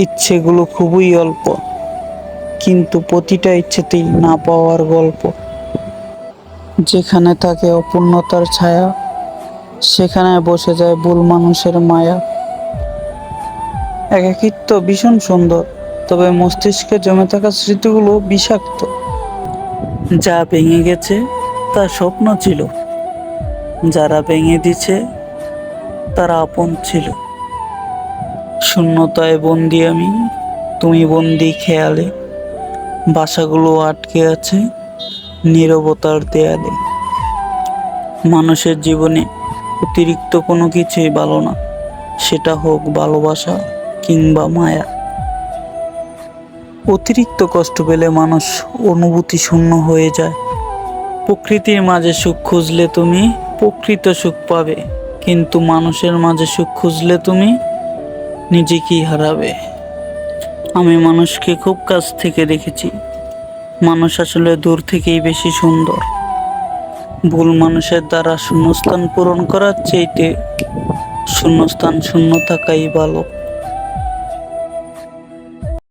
ইচ্ছেগুলো খুবই অল্প, কিন্তু প্রতিটা ইচ্ছেতেই না পাওয়ার গল্প। যেখানে থাকে অপূর্ণতার ছায়া, সেখানে বসে যায় ভুল মানুষের মায়া। একাকিত্ব ভীষণ সুন্দর, তবে মস্তিষ্কে জমে থাকা স্মৃতিগুলো বিষাক্ত। যা ভেঙে গেছে তা স্বপ্ন ছিল, যারা ভেঙে দিছে তারা আপন ছিল। শূন্যতায় বন্দি আমি, তুমি বন্দি খেয়ালে। বাসাগুলো আটকে আছে নীরবতার দেয়ালে। মানুষের জীবনে অতিরিক্ত কোনো কিছুই ভালো না, সেটা হোক ভালোবাসা কিংবা মায়া। অতিরিক্ত কষ্ট পেলে মানুষ অনুভূতি শূন্য হয়ে যায়। প্রকৃতির মাঝে সুখ খুঁজলে তুমি প্রকৃত সুখ পাবে, কিন্তু মানুষের মাঝে সুখ খুঁজলে তুমি নিজেকেই হারাবে। আমি মানুষকে খুব কাছ থেকে দেখেছি, মানুষ আসলে দূর থেকেই বেশি সুন্দর। ভুল মানুষের দ্বারা শূন্যস্থান পূরণ করার চাইতে শূন্যস্থান শূন্য থাকাই ভালো।